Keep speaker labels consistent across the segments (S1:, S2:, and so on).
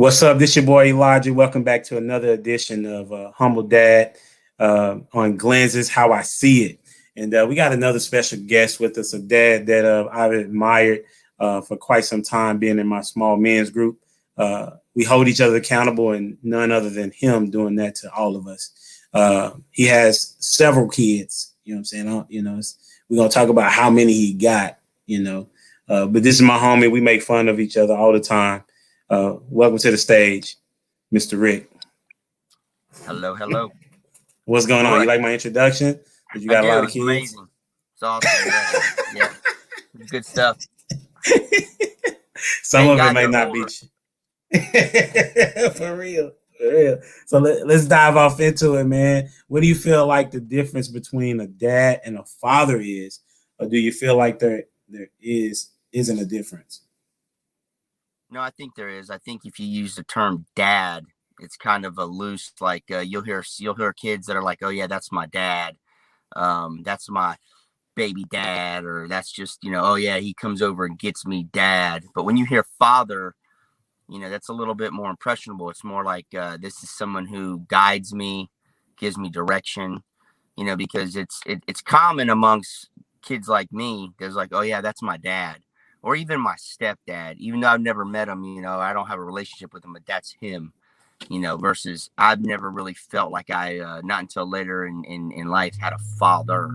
S1: What's up? This your boy Elijah. Welcome back to another edition of Humble Dad on Glenn's How I See It. And we got another special guest with us, a dad that I've admired for quite some time, being in my small men's group. We hold each other accountable, and none other than him doing that to all of us. He has several kids. You know what I'm saying? We're going to talk about how many he got, but this is my homie. We make fun of each other all the time. Welcome to the stage, Mr. Rick.
S2: Hello, hello.
S1: What's going on? You like my introduction? You got a lot of kids?
S2: Amazing. It's awesome. Yeah. Good stuff.
S1: Some of it may not be for real. So let's dive off into it, man. What do you feel like the difference between a dad and a father is? Or do you feel like there isn't a difference?
S2: No, I think there is. I think if you use the term dad, it's kind of a loose, like you'll hear kids that are like, oh yeah, that's my dad. That's my baby dad, or that's just, oh yeah, he comes over and gets me, dad. But when you hear father, that's a little bit more impressionable. It's more like this is someone who guides me, gives me direction, because it's common amongst kids like me. There's like, oh yeah, that's my dad. Or even my stepdad, even though I've never met him, I don't have a relationship with him, but that's him, versus I've never really felt like I, not until later in life, had a father,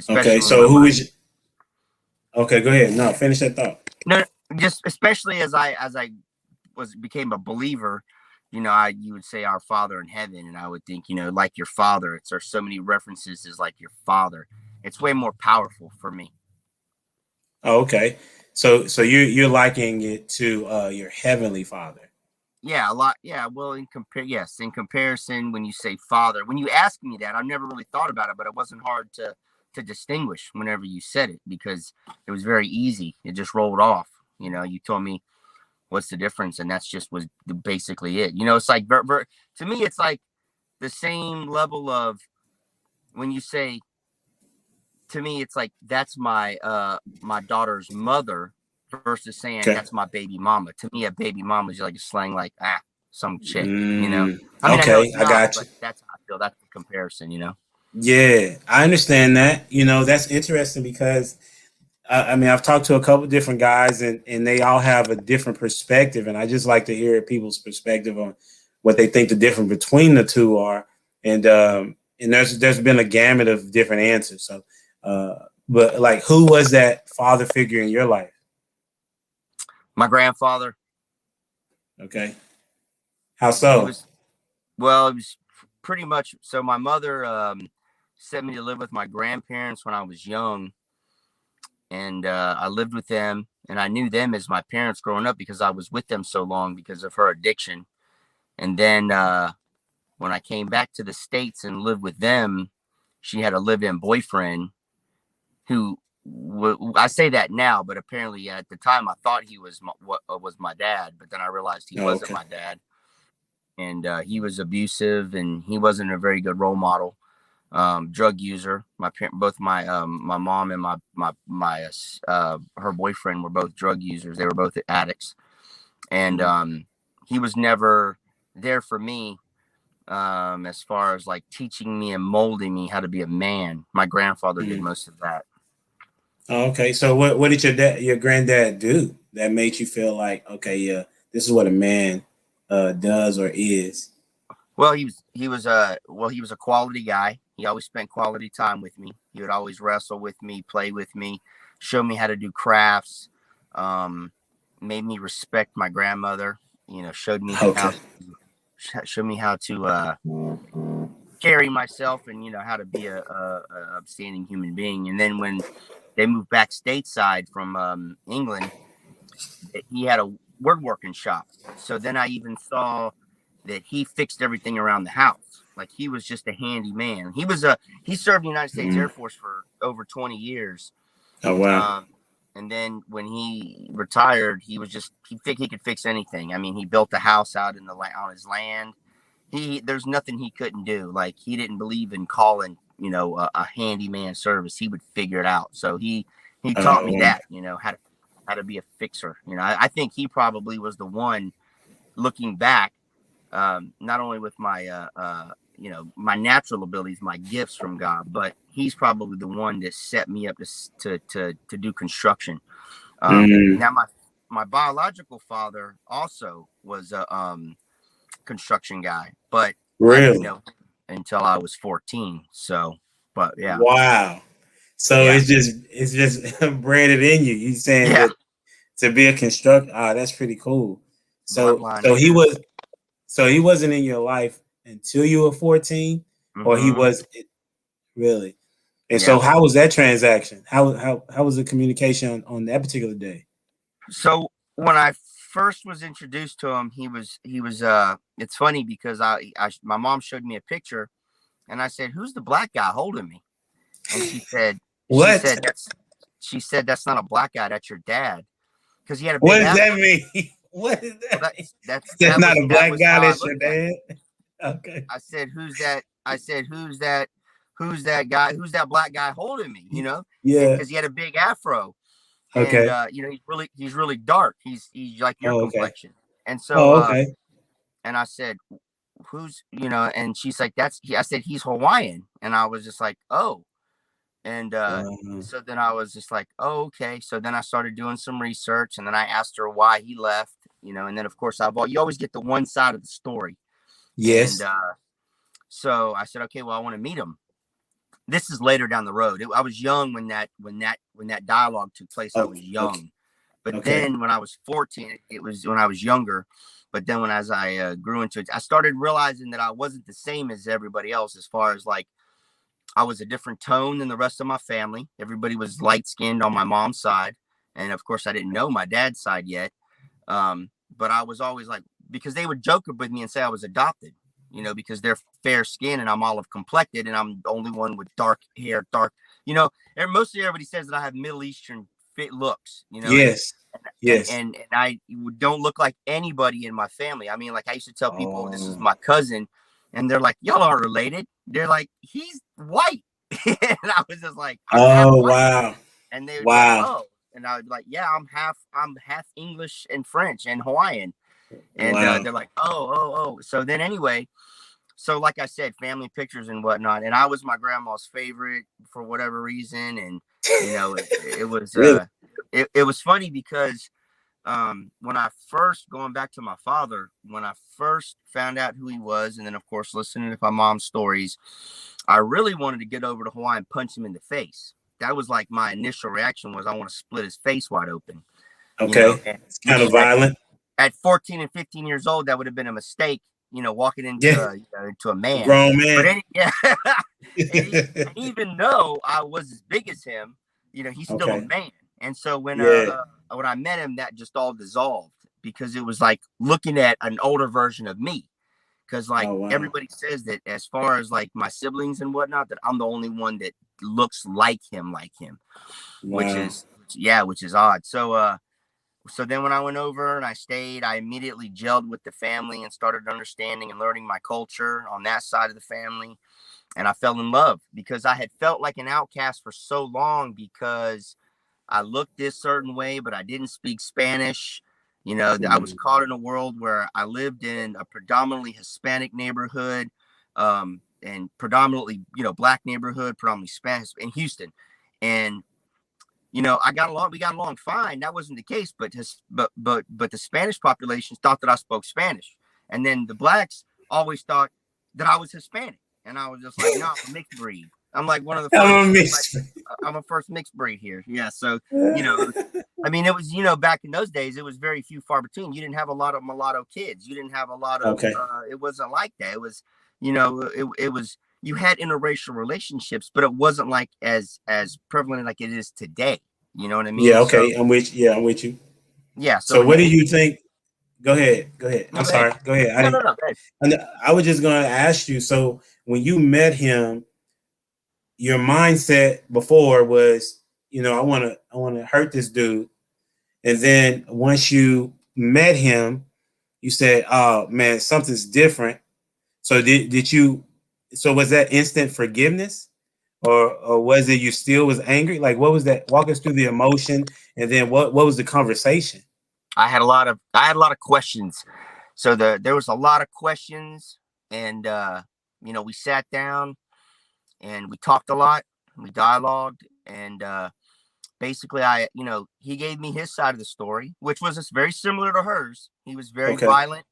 S1: Okay.
S2: So
S1: who is? Okay, go ahead. No, finish that thought.
S2: No, just especially as I became a believer, you would say our Father in heaven, and I would think, like your father. There's so many references as like your father. It's way more powerful for me.
S1: Oh, okay. So you're likening it to your heavenly Father.
S2: Yeah, a lot. Yeah, well, in comparison, when you say father, when you ask me that, I've never really thought about it, but it wasn't hard to distinguish whenever you said it, because it was very easy. It just rolled off. You told me what's the difference, and that's just was basically it. It's like to me, it's like the same level of when you say. To me, it's like that's my my daughter's mother versus saying that's my baby mama. To me, a baby mama is like a slang, like some chick. I mean, I know it's not, I got you. But that's how I feel. That's the comparison.
S1: Yeah, I understand that. That's interesting because I've talked to a couple different guys, and they all have a different perspective, and I just like to hear people's perspective on what they think the difference between the two are, and there's been a gamut of different answers. So. But like, who was that father figure in your life?
S2: My grandfather.
S1: Okay. How so?
S2: It was pretty much. So my mother sent me to live with my grandparents when I was young. And I lived with them, and I knew them as my parents growing up because I was with them so long because of her addiction. And then when I came back to the States and lived with them, she had a live-in boyfriend who I say that now, but apparently at the time I thought he was my dad, but then I realized he wasn't my dad, and he was abusive, and he wasn't a very good role model. Drug user. Both my mom and my her boyfriend were both drug users. They were both addicts, and he was never there for me. As far as like teaching me and molding me how to be a man. My grandfather did most of that.
S1: Okay, so what did your granddad do that made you feel like, okay, yeah, this is what a man does or is?
S2: Well, he was a quality guy. He always spent quality time with me. He would always wrestle with me, play with me, show me how to do crafts. Made me respect my grandmother. Showed me how to carry myself, and how to be a upstanding human being. And then when they moved back stateside from England, he had a woodworking shop. So then I even saw that he fixed everything around the house. Like, he was just a handy man. He served the United States Air Force for over 20 years.
S1: Oh, wow.
S2: And then when he retired, he could fix anything. I mean, he built a house out on his land. There's nothing he couldn't do. Like, he didn't believe in calling, a handyman service. He would figure it out. So he taught me that, how to how to be a fixer. You know, I think he probably was the one looking back, not only with my you know, my natural abilities, my gifts from God, but he's probably the one that set me up to do construction. Now my biological father also was a construction guy, but I didn't
S1: Really?
S2: know until I was 14. So, but yeah,
S1: Wow. So
S2: yeah,
S1: it's just bred in you. You saying
S2: yeah,
S1: that to be a construct? Ah, that's pretty cool. So
S2: bloodline.
S1: so he
S2: Yeah.
S1: was so he wasn't in your life until you were 14, or he
S2: Mm-hmm.
S1: was really? And
S2: Yeah.
S1: so how was that transaction? How was the communication on that particular day?
S2: So when I first was introduced to him, he was it's funny because my mom showed me a picture and I said, "Who's the black guy holding me?" And she
S1: What?
S2: said that's not a black guy, that's your dad, because he had a
S1: What
S2: big
S1: does that
S2: afro.
S1: mean? What does
S2: Well,
S1: that mean? That's
S2: that
S1: not
S2: was
S1: a
S2: that
S1: black
S2: was
S1: guy,
S2: how I
S1: that's your
S2: looked at it.
S1: dad. Okay.
S2: I said, "Who's that?" I said, Who's that guy? Who's that black guy holding me?" You know, and
S1: Yeah.
S2: because he had a big afro, and
S1: Okay.
S2: you know, he's really dark. He's like your
S1: Oh, okay.
S2: complexion, and so
S1: Oh, okay.
S2: and I said, "Who's, you know?" And she's like, "That's he." I said, "He's Hawaiian," and I was just like, "Oh," and
S1: Wow.
S2: so then I was just like, "Oh, okay." So then I started doing some research, and then I asked her why he left. You know, and then of course you always get the one side of the story, and
S1: Yes.
S2: so I said, "Okay, well, I want to meet him." This is later down the road. I was young when that dialogue took place. I
S1: Oh,
S2: was
S1: okay.
S2: young, but
S1: Okay.
S2: then when I was 14, it was when I was younger. But then as I grew into it, I started realizing that I wasn't the same as everybody else. As far as like, I was a different tone than the rest of my family. Everybody was light skinned on my mom's side, and of course, I didn't know my dad's side yet. But I was always like, because they would joke with me and say I was adopted, you know, because they're fair skinned and I'm olive complected and I'm the only one with dark hair, you know, and mostly everybody says that I have Middle Eastern fit looks, you know,
S1: Yes. Yes.
S2: and I don't look like anybody in my family. I mean, like I used to tell people this is
S1: Oh.
S2: my cousin, and they're like, "Y'all aren't related." They're like, "He's white," and I was just like, "I'm half
S1: Oh,
S2: white,"
S1: wow.
S2: and they would be like,
S1: Wow.
S2: "Oh," and I would be like, "Yeah, I'm half English and French and Hawaiian," and
S1: Wow.
S2: they're like, "Oh." So then anyway, so like I said, family pictures and whatnot, and I was my grandma's favorite for whatever reason, and you know, it was
S1: Really?
S2: it was funny because when I first, going back to my father, when I first found out who he was, and then of course listening to my mom's stories, I really wanted to get over to Hawaii and punch him in the face. That was like my initial reaction, was I want to split his face wide open, you know,
S1: Okay.
S2: and
S1: It's kind
S2: which
S1: of violent.
S2: at 14 and 15 years old, that would have been a mistake, you know, walking
S1: Yeah.
S2: into a
S1: A
S2: man.
S1: grown
S2: But
S1: man.
S2: yeah, and even though I was as big as him, you know, he's still a
S1: Okay.
S2: man. And so
S1: Yeah.
S2: when I met him, that just all dissolved, because it was like looking at an older version of me. Because like
S1: Oh, wow.
S2: everybody says that as far as like my siblings and whatnot, that I'm the only one that looks like him, which
S1: Wow.
S2: is, yeah, which is odd. So then when I went over and I stayed, I immediately gelled with the family and started understanding and learning my culture on that side of the family. And I fell in love because I had felt like an outcast for so long, because I looked this certain way, but I didn't speak Spanish. You know, I was
S1: Mm.
S2: caught in a world where I lived in a predominantly Hispanic neighborhood, and predominantly, you know, black neighborhood, predominantly Spanish in Houston. And you know, we got along fine. That wasn't the case, but the Spanish population thought that I spoke Spanish, and then the blacks always thought that I was Hispanic, and I was just like, no, I'm a mixed breed. I'm like one of the
S1: I'm
S2: first,
S1: a
S2: like,
S1: miss.
S2: I'm a first mixed breed here. Yeah, so you know, I mean, it was, you know, back in those days, it was very few far between. You didn't have a lot of mulatto kids. You didn't have a lot of.
S1: Okay.
S2: It wasn't like that. It was, you know, it was, you had interracial relationships, but it wasn't like as prevalent like it is today. You know what I mean?
S1: Yeah.
S2: So
S1: Okay. I'm with you. Yeah, I'm with you.
S2: yeah. So
S1: So,
S2: in the
S1: what do
S2: eight,
S1: you think? Go ahead. Go ahead.
S2: no,
S1: I'm
S2: go ahead.
S1: sorry. Go ahead. I
S2: No,
S1: didn't.
S2: no. Go ahead.
S1: I was just going to ask you. So, when you met him, your mindset before was, I want to hurt this dude, and then once you met him, you said, "Oh man, something's different." So did you? So was that instant forgiveness, or was it you still was angry? Like, what was that? Walk us through the emotion, and then what was the conversation?
S2: I had a lot of questions. So there was a lot of questions, and we sat down and we talked a lot. We dialogued, and basically, he gave me his side of the story, which was very similar to hers. He was very
S1: Okay.
S2: violent.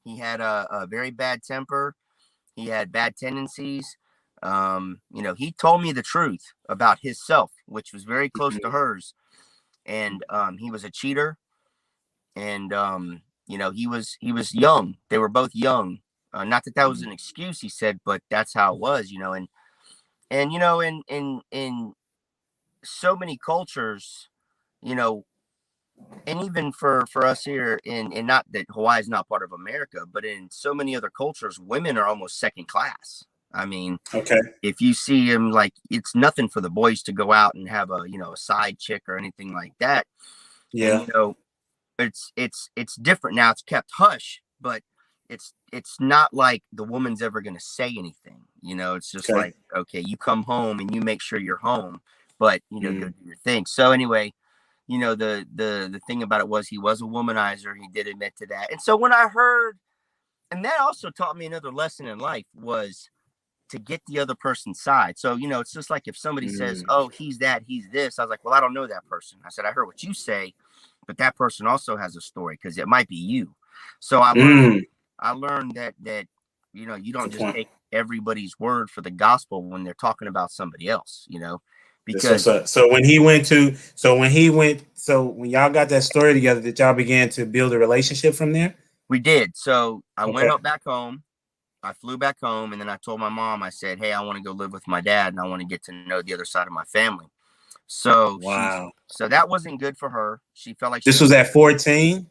S2: He had a very bad temper. He had bad tendencies. He told me the truth about himself, which was very close to
S1: Mhm.
S2: hers. And he was a cheater. And he was young. They were both young. Not that was an excuse, he said, but that's how it was. In so many cultures, you know, and even for us here in not that Hawaii is not part of America, but in so many other cultures, women are almost second class. I mean,
S1: Okay.
S2: if you see him, like, it's nothing for the boys to go out and have a side chick or anything like that. And
S1: Yeah.
S2: it's different now. It's kept hush, but it's not like the woman's ever going to say anything. It's just
S1: Okay.
S2: like, okay, you come home and you make sure you're home, but go
S1: Mm.
S2: do your thing. So anyway, the thing about it was he was a womanizer. He did admit to that. And so when I heard, and that also taught me another lesson in life, was to get the other person's side. So, it's just like if somebody says,
S1: Mm.
S2: oh, he's that, he's this. I was like, well, I don't know that person. I said, I heard what you say, but that person also has a story because it might be you. So
S1: Mm.
S2: I learned that you don't
S1: Good
S2: just
S1: point.
S2: take everybody's word for the gospel when they're talking about somebody else,
S1: So,
S2: because
S1: so when y'all got that story together, did y'all begin to build a relationship from there?
S2: we did. So I went
S1: Okay.
S2: up back home. I flew back home, and then I told my mom, I said, hey, I want to go live with my dad and I want to get to know the other side of my family. So
S1: Wow.
S2: so that wasn't good for her. She felt like she
S1: This
S2: was
S1: was at 14.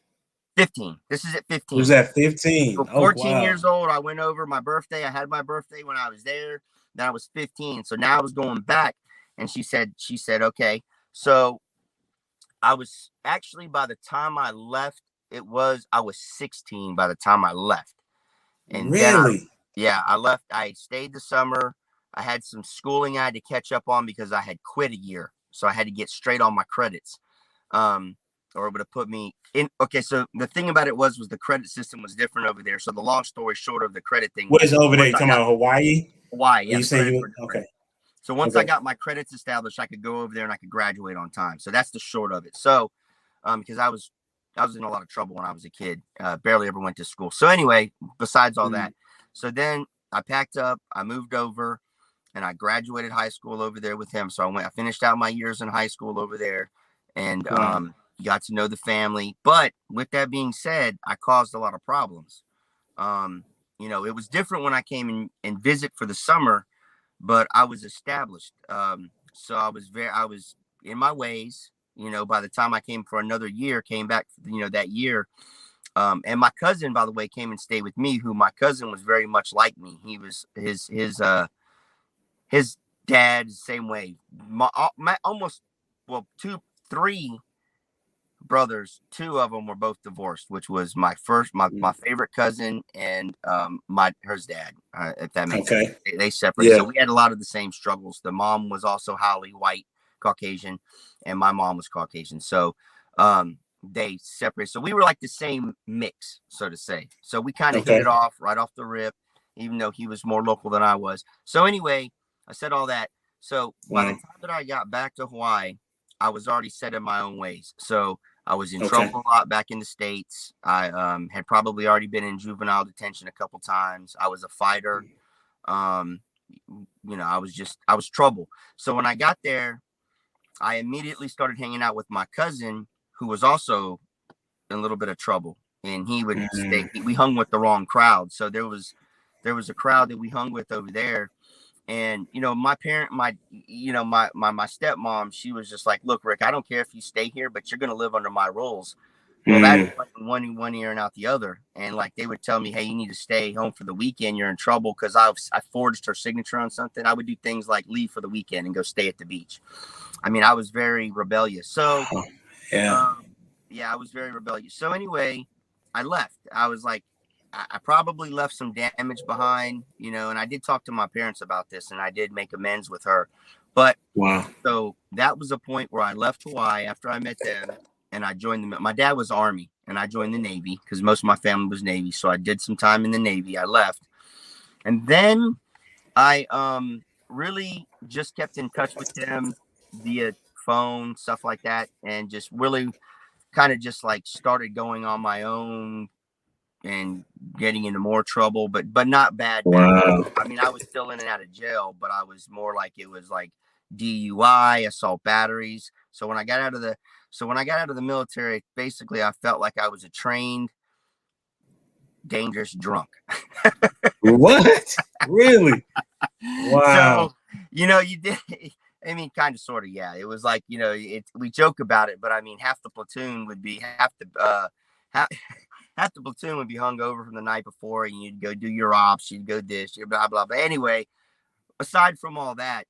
S2: 15. This is at
S1: It was
S2: 15.
S1: at 15.
S2: So
S1: Oh
S2: 14
S1: wow.
S2: years old, I went over my birthday. I had my birthday when I was there. Then I was 15. So now I was going back, and she said, okay. So I was actually, by the time I left, I was 16 by the time I left. And then
S1: Really?
S2: I left. I stayed the summer. I had some schooling I had to catch up on because I had quit a year. So I had to get straight on my credits. Um, or it would have put me in. Okay, so the thing about it was the credit system was different over there. So the long story short of the credit thing
S1: Where's
S2: was,
S1: over there?
S2: once
S1: You
S2: I
S1: talking
S2: got
S1: about Hawaii?
S2: Hawaii,
S1: Are
S2: yeah,
S1: you
S2: the
S1: saying
S2: credits
S1: you
S2: were
S1: okay?
S2: different. So once I
S1: Okay.
S2: got my credits established, I could go over there and I could graduate on time. So that's the short of it. So, because I was in a lot of trouble when I was a kid, barely ever went to school. So anyway, besides all
S1: Mm.
S2: that, so then I packed up, I moved over, and I graduated high school over there with him. So I finished out my years in high school over there, and
S1: Wow.
S2: got to know the family. But with that being said, I caused a lot of problems. Um, it was different when I came and visit for the summer, but I was established. So I was in my ways. By the time I came for another year, came back, that year. And my cousin, by the way, came and stayed with me. Who my cousin was very much like me. He was his dad, same way. Almost, well, three brothers. Two of them were both divorced, which was my
S1: Mm.
S2: favorite cousin and hers dad. If that makes sense,
S1: Okay.
S2: they separated. So
S1: Yeah.
S2: we had a lot of the same struggles. The mom was also highly white, Caucasian, and my mom was Caucasian. So they separated. So we were like the same mix, so to say. So we kind of hit it
S1: Okay.
S2: off right off the rip, even though he was more local than I was. So anyway, I said all that. So by the
S1: Wow.
S2: time that I got back to Hawaii, I was already set in my own ways. So I was in
S1: Okay.
S2: trouble a lot back in the States. I had probably already been in juvenile detention a couple times. I was a fighter. Um, I was trouble. So when I got there, I immediately started hanging out with my cousin, who was also in a little bit of trouble. And he would
S1: Mm.
S2: we hung with the wrong crowd. So there was a crowd that we hung with over there. And my parent, my stepmom, she was just like, look, Rick, I don't care if you stay here, but you're gonna live under my rules. Well, that
S1: Mm.
S2: went one ear and out the other. And like they would tell me, hey, you need to stay home for the weekend. You're in trouble because I forged her signature on something. I would do things like leave for the weekend and go stay at the beach. I mean, I was very rebellious. So
S1: Yeah.
S2: um, yeah, I was very rebellious. So anyway, I left. I was like, I probably left some damage behind, you know, and I did talk to my parents about this, and I did make amends with her. But
S1: Wow.
S2: so that was a point where I left Hawaii after I met them, and I joined the. My dad was Army, and I joined the Navy because most of my family was Navy. So I did some time in the Navy. I left, and then I really just kept in touch with them via phone, stuff like that, and just really kind of just like started going on my own and getting into more trouble, but not bad.
S1: Wow.
S2: I mean, I was still in and out of jail, but I was more like it was like DUI, assault batteries. So when I got out of the military, basically I felt like I was a trained, dangerous drunk.
S1: What? Really? Wow.
S2: So, you know, you did. I mean, kind of, sort of, yeah. It was like, you know, we joke about it, but I mean, half the platoon would be half, half the platoon would be hung over from the night before, and you'd go do your ops, you'd go this, you blah blah. But anyway, aside from all that,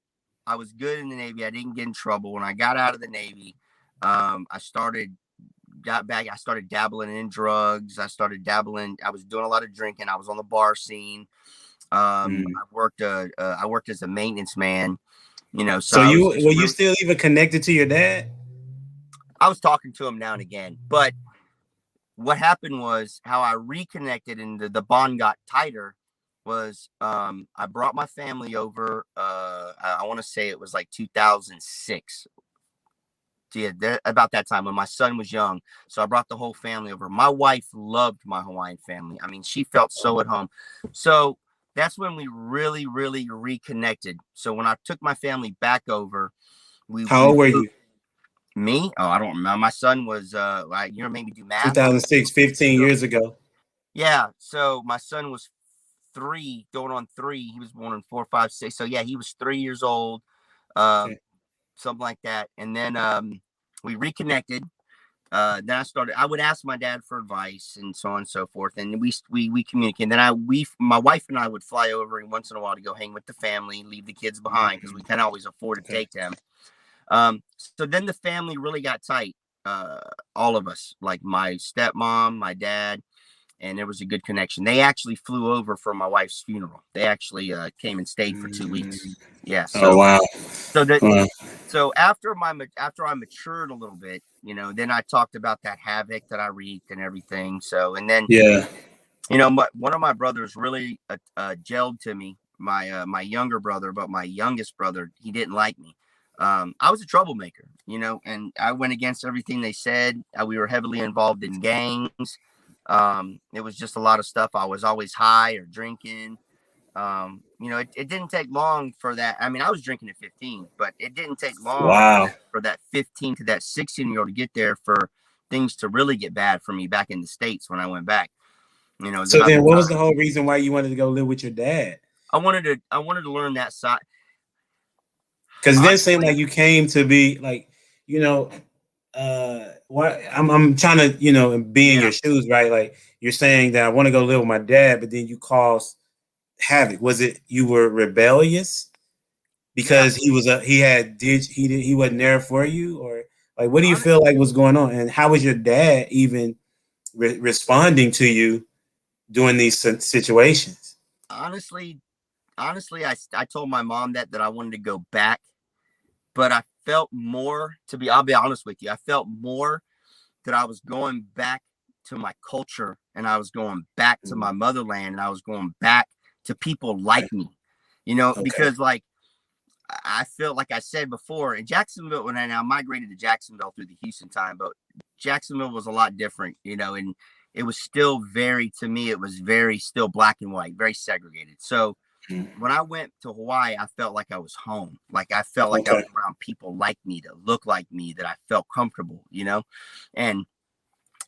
S2: I was good in the Navy. I didn't get in trouble. When I got out of the Navy, I got back. I started dabbling in drugs. I was doing a lot of drinking. I was on the bar scene. I worked as a maintenance man. You know,
S1: so you still even connected to your dad?
S2: I was talking to him now and again, but what happened was how I reconnected and the bond got tighter was I brought my family over. I want to say it was like 2006. Yeah, about that time when my son was young. So I brought the whole family over. My wife loved my Hawaiian family. I mean, she felt so at home. So that's when we really, really reconnected. So when I took my family back over,
S1: How old were you?
S2: Me? Oh, I don't remember. My son was you made me do math.
S1: 2006, 15 years ago.
S2: Yeah. So my son was 3, going on 3. He was born in 4, 5, 6. So yeah, he was 3 years old,
S1: Okay.
S2: something like that. And then we reconnected. Then I would ask my dad for advice and so on and so forth. And we communicate. Then my wife and I would fly over once in a while to go hang with the family, leave the kids behind because we can't always afford to take them. So then the family really got tight. All of us, like my stepmom, my dad, and there was a good connection. They actually flew over for my wife's funeral. They actually came and stayed for 2 weeks. Yeah. So,
S1: oh wow.
S2: So after I matured a little bit, you know, then I talked about that havoc that I wreaked and everything. So, and then
S1: yeah,
S2: you know, one of my brothers really gelled to me. My younger brother, but my youngest brother, he didn't like me. I was a troublemaker, you know, and I went against everything they said. We were heavily involved in gangs. It was just a lot of stuff. I was always high or drinking. You know, it didn't take long for that. I mean, I was drinking at 15, but it didn't take long
S1: wow,
S2: for that 15 to that 16-year-old to get there for things to really get bad for me back in the States when I went back. You know,
S1: so then what was the whole reason why you wanted to go live with your dad?
S2: I wanted to learn that side.
S1: Because it didn't seem like you came to be like, you know, what I'm trying to, you know, be in your shoes, right? Like you're saying that I want to go live with my dad, but then you caused havoc. Was it you were rebellious because he wasn't there for you, or like what do you feel like was going on, and how was your dad even responding to you during these situations?
S2: Honestly, I told my mom that I wanted to go back, but I felt more I'll be honest with you. I felt more that I was going back to my culture, and I was going back to my motherland, and I was going back to people like me, you know, because like I felt like I said before in Jacksonville, when I now migrated to Jacksonville through the Houston time, but Jacksonville was a lot different, you know, and it was still to me, it was very still black and white, very segregated. So when I went to Hawaii, I felt like I was home. Like I felt like I was around people like me, that look like me, that I felt comfortable, you know, and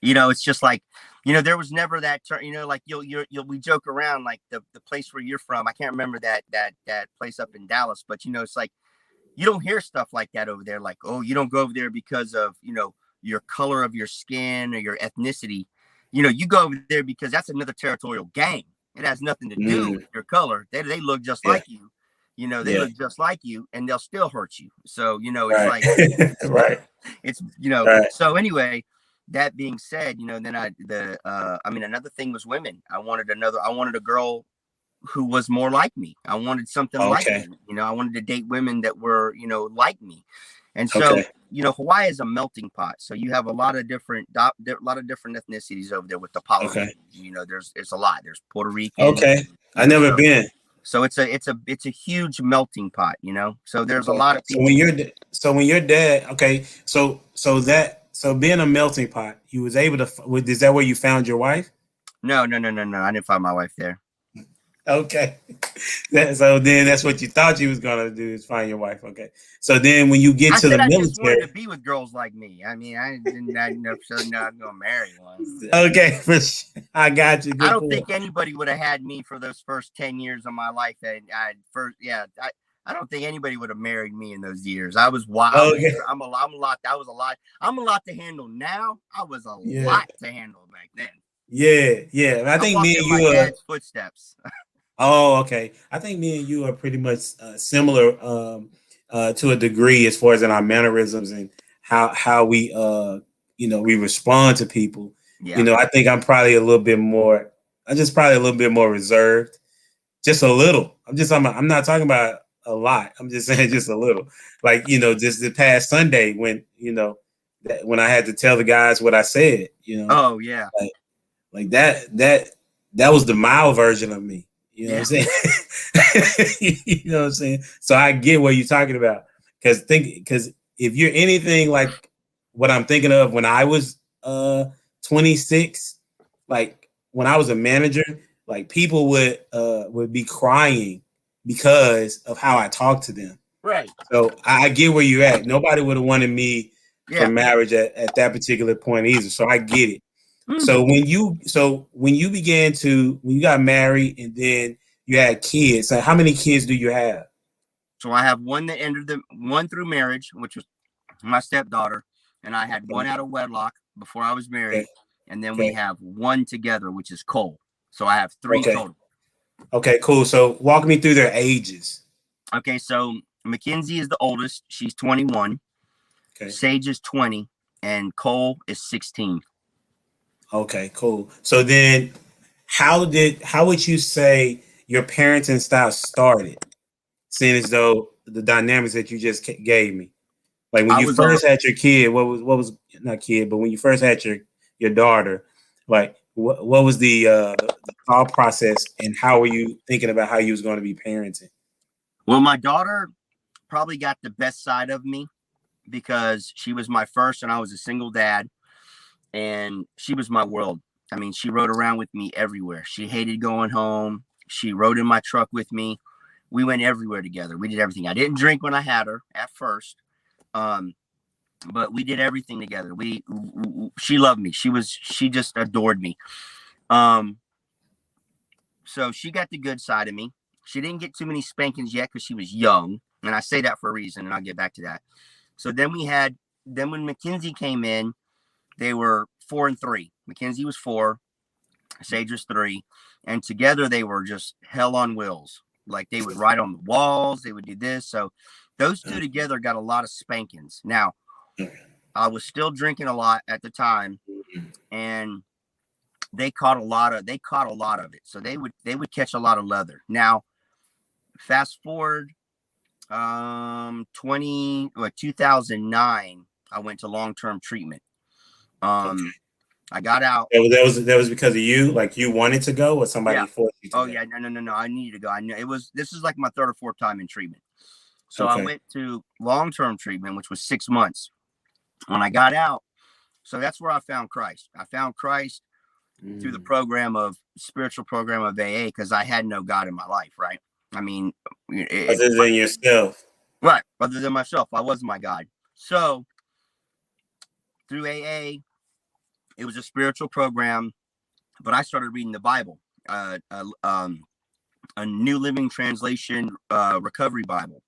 S2: you know, it's just like, you know, there was never that turn, you know, like we joke around like the place where you're from. I can't remember that place up in Dallas, but you know, it's like, you don't hear stuff like that over there. Like, oh, you don't go over there because of, you know, your color of your skin or your ethnicity. You know, you go over there because that's another territorial gang. It has nothing to do with your color. They look just like you. You know, they look just like you, and they'll still hurt you. So, you know, it's like,
S1: right.
S2: It's, you know, so anyway, that being said, then another thing was women. I wanted a girl who was more like me. I wanted something like
S1: Okay.
S2: me. I wanted to date women that were, like me. And so,
S1: Okay.
S2: Hawaii is a melting pot. So you have a lot of different ethnicities over there with the
S1: Okay.
S2: Polynesians. It's a lot. There's Puerto Rican.
S1: Okay. I never
S2: So,
S1: been.
S2: so it's a huge melting pot. So there's a
S1: Okay.
S2: lot of
S1: So
S2: people.
S1: when your dad, okay, so being a melting pot, you was able to. Is that where you found your wife?
S2: No. I didn't find my wife there.
S1: Okay. So then that's what you thought you was gonna do, is find your wife. Okay. So then when you get
S2: I
S1: to
S2: said
S1: the
S2: I just wanted to
S1: military,
S2: be with girls like me. I mean, I didn't. I never said no, I'm gonna marry one.
S1: okay, for sure. I got you.
S2: I
S1: Good
S2: don't
S1: point.
S2: think anybody would have had me for those first 10 years of my life. I don't think anybody would have married me in those years. I was wild.
S1: Okay.
S2: I'm a lot. That was a lot. I'm a lot to handle now. I was a
S1: Yeah.
S2: lot to handle back then.
S1: Yeah. I think me and
S2: my
S1: you are.
S2: dad's footsteps.
S1: Oh, okay. I think me and you are pretty much similar to a degree as far as in our mannerisms and how we we respond to people.
S2: Yeah.
S1: I think I'm probably a little bit more. I'm just probably a little bit more reserved, just a little. I'm not talking about a lot. I'm just saying just a little. Like just the past Sunday when when I had to tell the guys what I said.
S2: Oh yeah.
S1: Like that was the mild version of me. You know what I'm saying? You know what I'm saying? So I get what you're talking about. Because if you're anything like what I'm thinking of when I was 26, like when I was a manager, like people would be crying because of how I talked to them.
S2: Right.
S1: So I get where you're at. Nobody would have wanted me for marriage at that particular point either. So I get it. So when you got married and then you had kids, so how many kids do you have?
S2: So I have one that entered one through marriage, which was my stepdaughter, and I had one out of wedlock before I was married,
S1: Okay.
S2: and then we have one together, which is Cole. So I have three total.
S1: Okay, cool. So walk me through their ages.
S2: Okay, so Mackenzie is the oldest. She's 21.
S1: Okay.
S2: Sage is 20, and Cole is 16.
S1: Okay, cool. So then how would you say your parenting style started? Seeing as though the dynamics that you just gave me. Like when you first had your kid, what was not kid, but when you first had your daughter, like what was the thought process and how were you thinking about how you was going to be parenting?
S2: Well, my daughter probably got the best side of me because she was my first and I was a single dad. And she was my world. I mean, she rode around with me everywhere. She hated going home. She rode in my truck with me. We went everywhere together. We did everything. I didn't drink when I had her at first, but we did everything together. She loved me. She just adored me. So she got the good side of me. She didn't get too many spankings yet because she was young, and I say that for a reason, and I'll get back to that. So then when Mackenzie came in, they were 4 and 3. Mackenzie was 4, Sage was 3, and together they were just hell on wheels. Like they would ride on the walls, they would do this. So those two together got a lot of spankings. Now, I was still drinking a lot at the time, and they caught a lot of it. So they would catch a lot of leather. Now, fast forward 2009, I went to long-term treatment. I got out.
S1: That was because of you, like you wanted to go, or somebody forced you to go?
S2: Yeah, no. I needed to go. I know this is like my 3rd or 4th time in treatment. So I went to long-term treatment, which was 6 months. When I got out, so that's where I found Christ. I found Christ through the spiritual program of AA, because I had no God in my life, right? I mean,
S1: other than yourself,
S2: right? Other than myself, I was my God. So through AA, it was a spiritual program, but I started reading the Bible, a New Living Translation recovery Bible.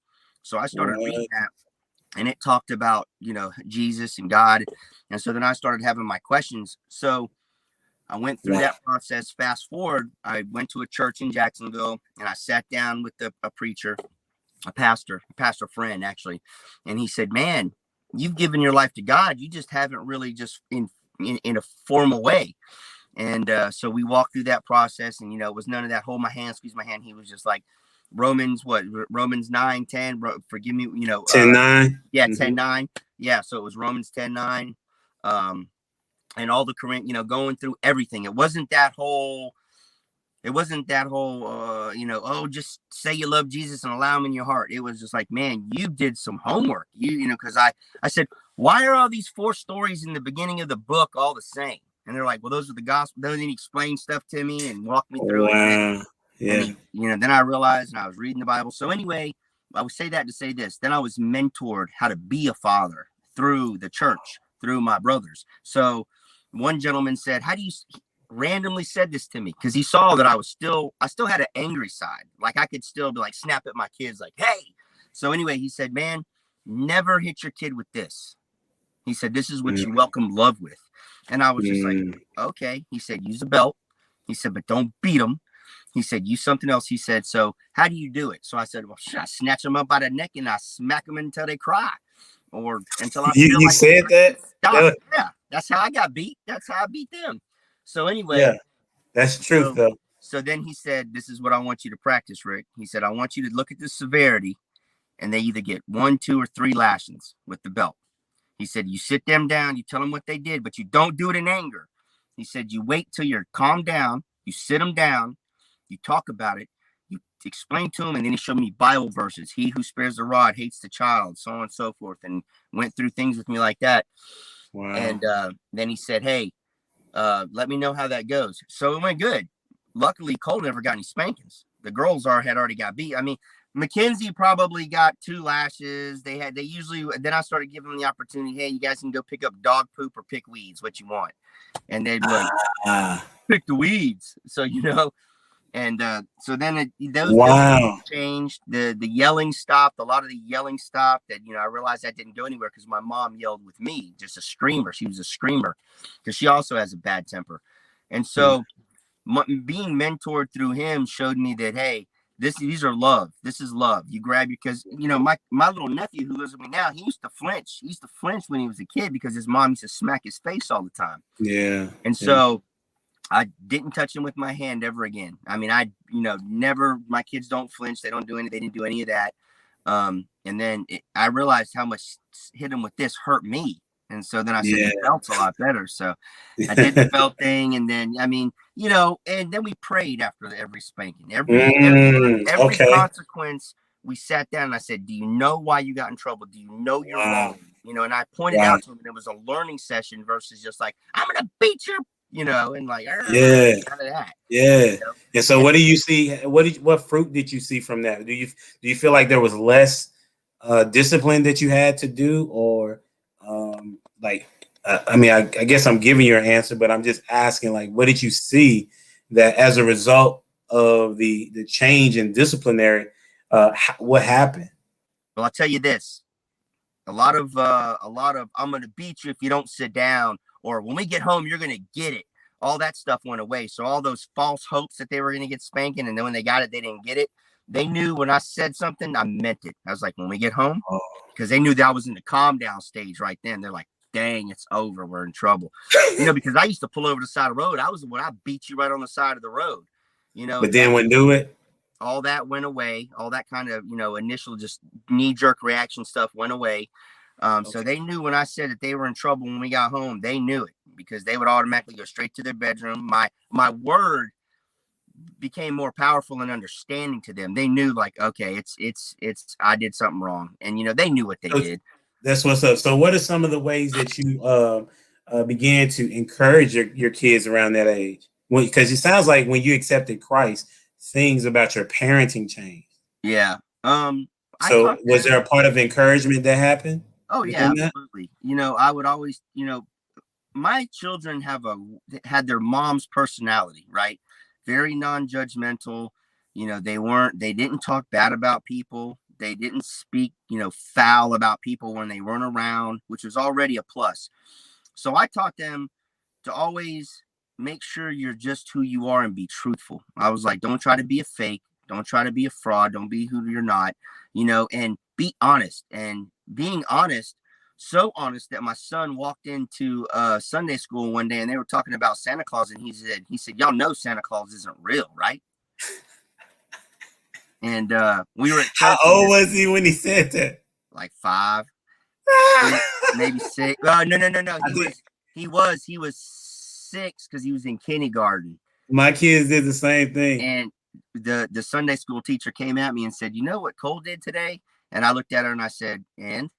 S2: So I started reading that, and it talked about, Jesus and God. And so then I started having my questions. So I went through that process. Fast forward, I went to a church in Jacksonville, and I sat down with a preacher, a pastor friend, actually. And he said, man, you've given your life to God. You just haven't really just in a formal way. And so we walked through that process, and it was none of that hold my hand, squeeze my hand. He was just like Romans 9:10, forgive me,
S1: 10:9.
S2: yeah, 10:9. Yeah, so it was Romans 10:9. And all the current, going through everything. It wasn't that whole oh, just say you love Jesus and allow him in your heart. It was just like, man, you did some homework. Because I said, why are all these 4 stories in the beginning of the book all the same? And they're like, well, those are the gospel. Then he explained stuff to me and walked me through it.
S1: Wow. Yeah.
S2: And then I realized, and I was reading the Bible. So anyway, I would say that to say this. Then I was mentored how to be a father through the church, through my brothers. So one gentleman said, randomly said this to me because he saw that I still had an angry side. Like I could still be like snap at my kids like, hey. So anyway, he said, man, never hit your kid with this. He said, this is what you welcome love with. And I was just like, okay. He said, use a belt. He said, but don't beat them. He said, use something else. He said, so how do you do it? So I said, well, I snatch them up by the neck and I smack them until they cry. Or until I feel
S1: you
S2: like
S1: said that?
S2: Stop. Yeah, that's how I got beat. That's how I beat them. So anyway,
S1: yeah, that's truth though.
S2: So then he said, this is what I want you to practice, Rick. He said, I want you to look at the severity, and they either get 1, 2, or 3 lashings with the belt. He said, you sit them down, you tell them what they did, but you don't do it in anger. He said, you wait till you're calmed down, you sit them down, you talk about it, you explain to him, and then he showed me Bible verses. He who spares the rod hates the child, so on and so forth, and went through things with me like that.
S1: Wow.
S2: And then he said, hey, let me know how that goes. So it went good. Luckily, Cole never got any spankings. The girls had already got beat. I mean, Mackenzie probably got 2 lashes. They usually, then I started giving them the opportunity, hey, you guys can go pick up dog poop or pick weeds, what you want. And they'd be like, pick the weeds. So, and so then those changed. The yelling stopped. A lot of the yelling stopped. That I realized that didn't go anywhere because my mom yelled with me, just a screamer. She was a screamer because she also has a bad temper. And so being mentored through him showed me that, hey, these are love. This is love. You grab because my little nephew who lives with me now, he used to flinch. He used to flinch when he was a kid because his mom used to smack his face all the time.
S1: Yeah.
S2: And so I didn't touch him with my hand ever again. I mean, never, my kids don't flinch. They didn't do any of that. And then I realized how much hit him with this hurt me. And so then I said, the belt's a lot better. So I did the belt thing. And then, and then we prayed after every spanking, every consequence. We sat down and I said, do you know why you got in trouble? Do you know you're wrong? And I pointed out to him that it was a learning session versus just like, I'm going to beat your, and like, none of that.
S1: Yeah. And so what do you see? What fruit did you see from that? Do you feel like there was less discipline that you had to do, or I guess I'm giving you an answer, but I'm just asking, like, what did you see that as a result of the change in disciplinary, what happened?
S2: Well, I'll tell you this. A lot of I'm going to beat you if you don't sit down, or when we get home, you're going to get it. All that stuff went away. So all those false hopes that they were going to get spanking, and then when they got it, they didn't get it. They knew when I said something, I meant it. I was like, when we get home, because they knew that I was in the calm down stage right then. They're like, dang, it's over. We're in trouble. Because I used to pull over the side of the road. I was the one, I beat you right on the side of the road.
S1: But then when do it?
S2: All that went away. All that kind of, initial just knee-jerk reaction stuff went away. So they knew when I said that they were in trouble when we got home, they knew it because they would automatically go straight to their bedroom. My word became more powerful and understanding to them. They knew, like, okay, it's I did something wrong. And, they knew what they did.
S1: That's what's up. So what are some of the ways that you began to encourage your kids around that age? Because it sounds like when you accepted Christ, things about your parenting changed.
S2: Yeah.
S1: So was there a part of encouragement that happened?
S2: Oh yeah, absolutely. I would always, my children had their mom's personality, right? Very non-judgmental. They didn't talk bad about people. They didn't speak, foul about people when they weren't around, which was already a plus. So I taught them to always make sure you're just who you are and be truthful. I was like, don't try to be a fake. Don't try to be a fraud. Don't be who you're not, and be honest. And being honest so honest that my son walked into Sunday school one day and they were talking about Santa Claus, and he said, y'all know Santa Claus isn't real, right? And we were at
S1: How
S2: church.
S1: old was he when he said that?
S2: Like 5, maybe 6. No. He was 6 because he was in kindergarten.
S1: My kids did the same thing.
S2: And the Sunday school teacher came at me and said, you know what Cole did today? And I looked at her and I said, and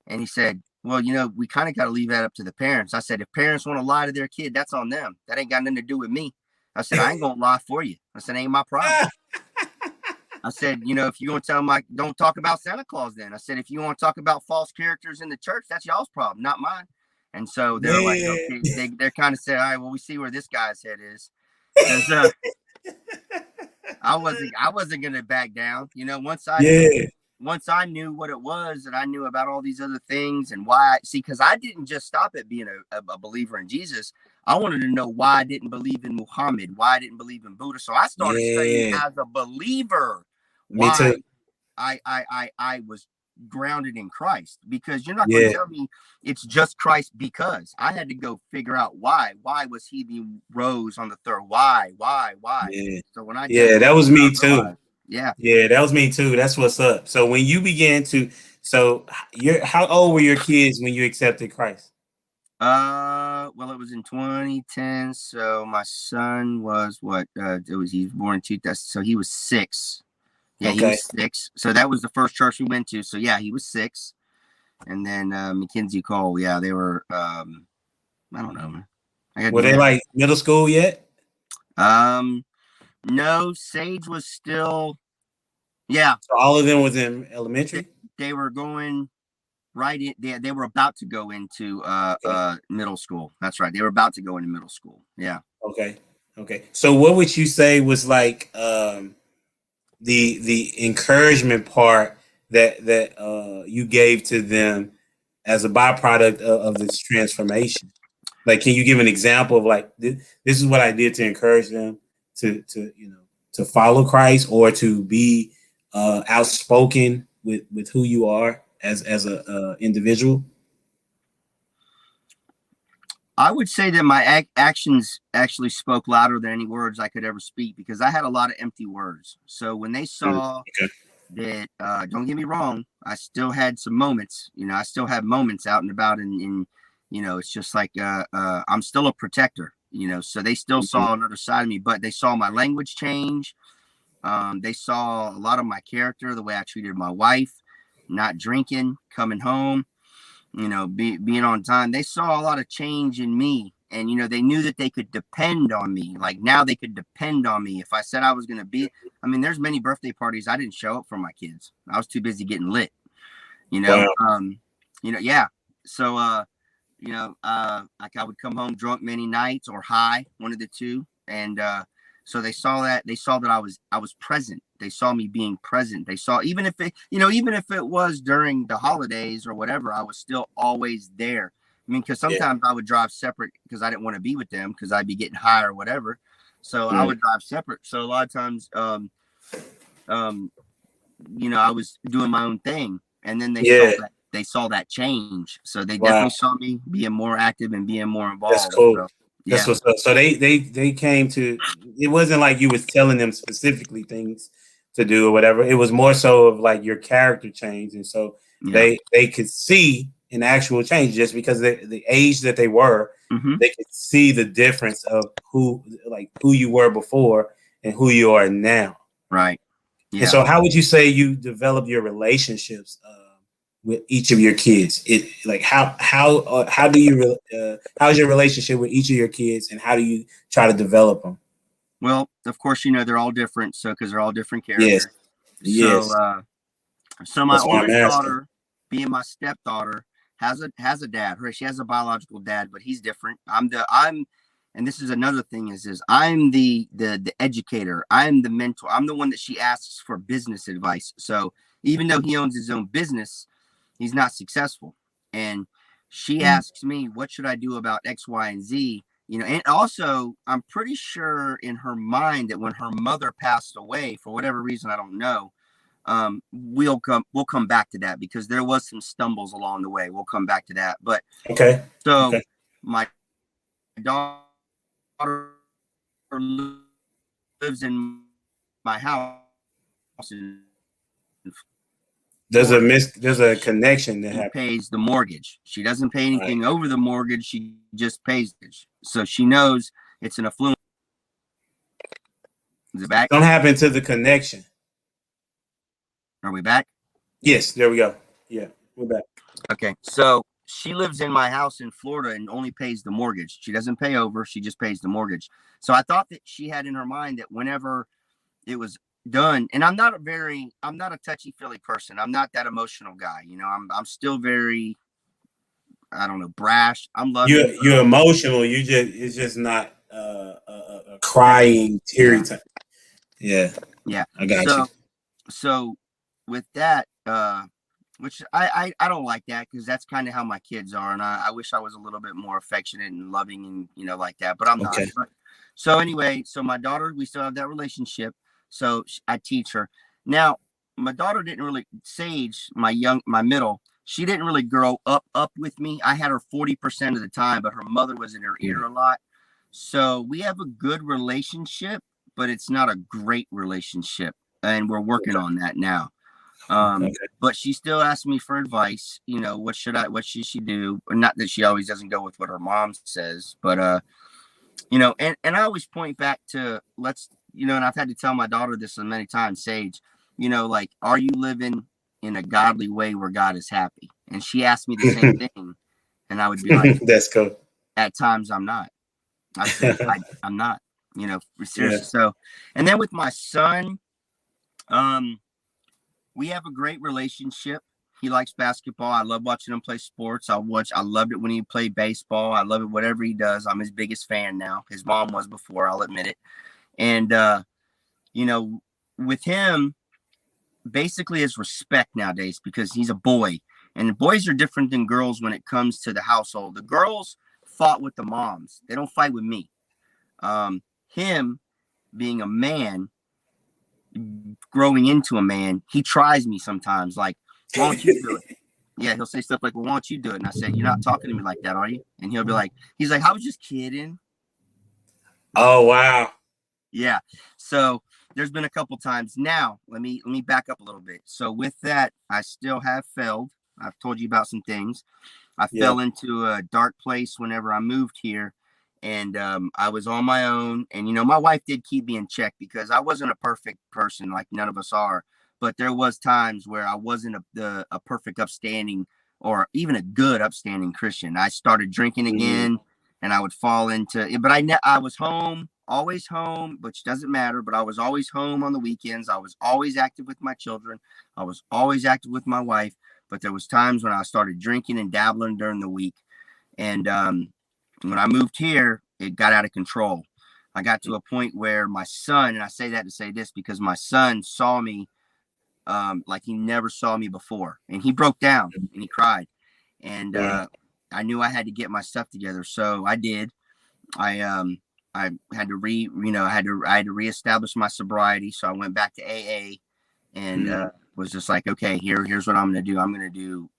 S2: he said, well, we kind of got to leave that up to the parents. I said, if parents want to lie to their kid, that's on them. That ain't got nothing to do with me. I said, I ain't going to lie for you. I said, ain't my problem. I said, if you're going to tell them, don't talk about Santa Claus then. I said, if you want to talk about false characters in the church, that's y'all's problem, not mine. And so they're like, okay, they're kind of saying, all right, well, we see where this guy's head is. I wasn't going to back down. Once I knew what it was, and I knew about all these other things and why, because I didn't just stop at being a believer in Jesus. I wanted to know why I didn't believe in Muhammad, why I didn't believe in Buddha. So I started studying as a believer.
S1: Me too.
S2: I was grounded in Christ, because you're not going to tell me it's just Christ, because I had to go figure out why was he the rose on the third? Why? So when
S1: that was me too.
S2: Yeah,
S1: that was me too. That's what's up. So when you began to, how old were your kids when you accepted Christ?
S2: Well, it was in 2010. So my son was he was born in 2000. So he was 6. Yeah, okay. He was 6. So that was the first church we went to. So yeah, he was 6. And then Mackenzie Cole, yeah, they were I don't know.
S1: Were they like middle school yet?
S2: No, Sage was still, yeah.
S1: So all of them was in elementary?
S2: They were going right in, they were about to go into middle school. That's right. They were about to go into middle school. Yeah.
S1: Okay. So what would you say was like the encouragement part that you gave to them as a byproduct of this transformation? Like, can you give an example of like this is what I did to encourage them to follow Christ, or to be outspoken with who you are as a individual?
S2: I would say that my actions actually spoke louder than any words I could ever speak, because I had a lot of empty words. So when they saw that, don't get me wrong, I still had some moments. I still have moments out and about, and it's just like I'm still a protector. So they still saw another side of me, but they saw my language change. They saw a lot of my character, the way I treated my wife, not drinking, coming home, being on time. They saw a lot of change in me, and, they knew that they could depend on me. Like now they could depend on me. If I said I was going to be, there's many birthday parties I didn't show up for my kids. I was too busy getting lit, yeah. So, like I would come home drunk many nights, or high, one of the two. And, so they saw that I was present. They saw me being present. They saw, even if it was during the holidays or whatever, I was still always there. Because sometimes I would drive separate because I didn't want to be with them, because I'd be getting high or whatever. So I would drive separate. So a lot of times, I was doing my own thing, and then they saw that change. So they definitely saw me being more active and being more involved.
S1: That's cool.
S2: So,
S1: that's what's up. So they came to, it wasn't like you was telling them specifically things to do or whatever. It was more so of like your character change. And so they could see an actual change just because the age that they were, they could see the difference of who you were before and who you are now.
S2: Right. Yeah.
S1: And so how would you say you develop your relationships with each of your kids? How's your relationship with each of your kids, and how do you try to develop them?
S2: Well, of course, they're all different. So, because they're all different characters.
S1: Yes.
S2: So my oldest daughter, being my stepdaughter, has a dad. She has a biological dad, but he's different. And this is another thing is I'm the educator. I'm the mentor. I'm the one that she asks for business advice. So even though he owns his own business, he's not successful. And she asks me, what should I do about X, Y, and Z? And also I'm pretty sure in her mind that when her mother passed away, for whatever reason, I don't know, we'll come back to that because there was some stumbles along the way. We'll come back to that. But
S1: Okay.
S2: so
S1: Okay.
S2: my daughter lives in my house in
S1: There's
S2: Florida.
S1: there's a connection that
S2: She
S1: happens.
S2: pays the mortgage. She doesn't pay
S1: Right.
S2: anything over the mortgage. She just pays it. So she knows it's an affluent. Is it back?
S1: Don't happen to the connection.
S2: Are we back?
S1: Yes, there we go. Yeah, we're back.
S2: Okay. So she lives in my house in Florida and only pays the mortgage. She doesn't pay over. She just pays the mortgage. So I thought that she had in her mind that whenever it was done, and I'm not a touchy-feely person. I'm not that emotional guy. You know, I'm still very, I don't know, brash. I'm loving.
S1: You're emotional. It's just not a crying, teary
S2: Yeah.
S1: type. Yeah.
S2: Yeah.
S1: I got you.
S2: So with that, which I don't like that because that's kind of how my kids are, and I wish I was a little bit more affectionate and loving and like that, but I'm not.
S1: Okay.
S2: But, so anyway, so my daughter, we still have that relationship. So I teach her. Now, my daughter didn't really, Sage, my middle, she didn't really grow up with me. I had her 40% of the time, but her mother was in her ear a lot. So we have a good relationship, but it's not a great relationship, and we're working on that now.
S1: Okay.
S2: But she still asks me for advice. You know, what should she do? Not that she always doesn't go with what her mom says, but and I always point back to and I've had to tell my daughter this so many times, Sage, like, are you living in a godly way where God is happy? And she asked me the same thing, and I would be like,
S1: that's cool.
S2: at times I'm not. I said, I'm not, seriously.
S1: Yeah.
S2: So, and then with my son, we have a great relationship. He likes basketball. I love watching him play sports. I loved it when he played baseball. I love it, whatever he does. I'm his biggest fan now. His mom was before, I'll admit it. And, with him, basically it's respect nowadays because he's a boy. And boys are different than girls when it comes to the household. The girls fought with the moms. They don't fight with me. Him being a man, growing into a man, he tries me sometimes. Like, why don't you do it? Yeah, he'll say stuff like, well, why don't you do it? And I said, you're not talking to me like that, are you? And he'll be like, I was just kidding.
S1: Oh, wow.
S2: Yeah. So there's been a couple times. Now, let me back up a little bit. So with that, I still have failed. I've told you about some things. I fell into a dark place whenever I moved here. And I was on my own. And, my wife did keep me in check because I wasn't a perfect person, like none of us are. But there was times where I wasn't a perfect upstanding or even a good upstanding Christian. I started drinking again, and I would fall into it. But I was home, always home, which doesn't matter. But I was always home on the weekends. I was always active with my children. I was always active with my wife. But there was times when I started drinking and dabbling during the week. And when I moved here, it got out of control. I got to a point where my son, and I say that to say this because my son saw me like he never saw me before. And he broke down and he cried. And I knew I had to get my stuff together. So I did. I had to I had to reestablish my sobriety. So I went back to AA and was just like, okay, here's what I'm going to do.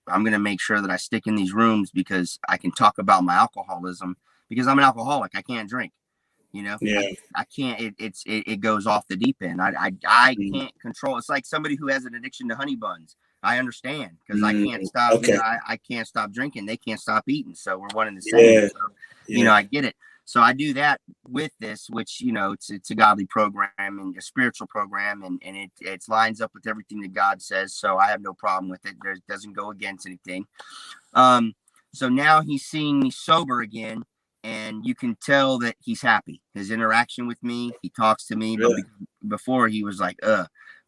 S2: I'm going to make sure that I stick in these rooms because I can talk about my alcoholism because I'm an alcoholic. I can't drink,
S1: Yeah.
S2: I can't, it goes off the deep end. I can't control. It's like somebody who has an addiction to honey buns. I understand because I can't stop,
S1: Okay.
S2: I can't stop drinking. They can't stop eating. So we're one and the same.
S1: Yeah.
S2: So, I get it. So I do that with this, which, it's a godly program and a spiritual program, and it lines up with everything that God says. So I have no problem with it. There doesn't go against anything. So now he's seeing me sober again, and you can tell that he's happy. His interaction with me, he talks to me,
S1: Really?
S2: but before he was like,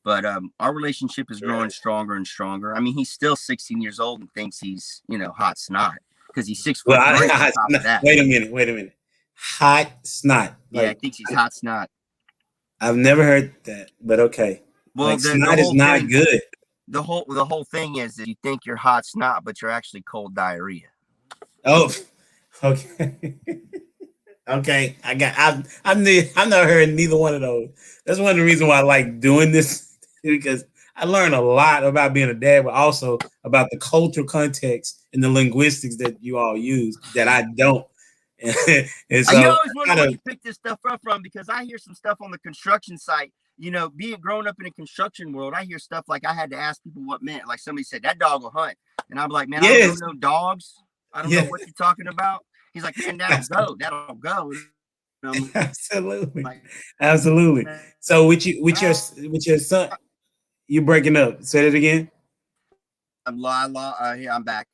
S2: But our relationship is growing stronger and stronger. I mean, he's still 16 years old and thinks he's, hot snot because he's 6'3"
S1: Well,
S2: on top of that.
S1: Wait a minute. Hot snot.
S2: Yeah, I think he's hot snot.
S1: I've never heard that, but okay.
S2: Well,
S1: like snot is not good.
S2: The whole thing is that you think you're hot snot, but you're actually cold diarrhea.
S1: Oh, okay. Okay. I've never heard neither one of those. That's one of the reasons why I like doing this because I learned a lot about being a dad, but also about the cultural context and the linguistics that you all use that I don't. And
S2: You
S1: so
S2: always wonder
S1: kind
S2: where
S1: of
S2: you pick this stuff up from, because I hear some stuff on the construction site. You know, being grown up in a construction world, I hear stuff like I had to ask people what meant. Like somebody said, that dog will hunt. And I'm like, man, I don't
S1: yes,
S2: know no dogs. I don't know
S1: yeah,
S2: what you're talking about. He's like, man, that'll go. That'll go. And I'm
S1: absolutely,
S2: like,
S1: absolutely.
S2: man,
S1: So with your son, you breaking up. Say it again.
S2: I'm back.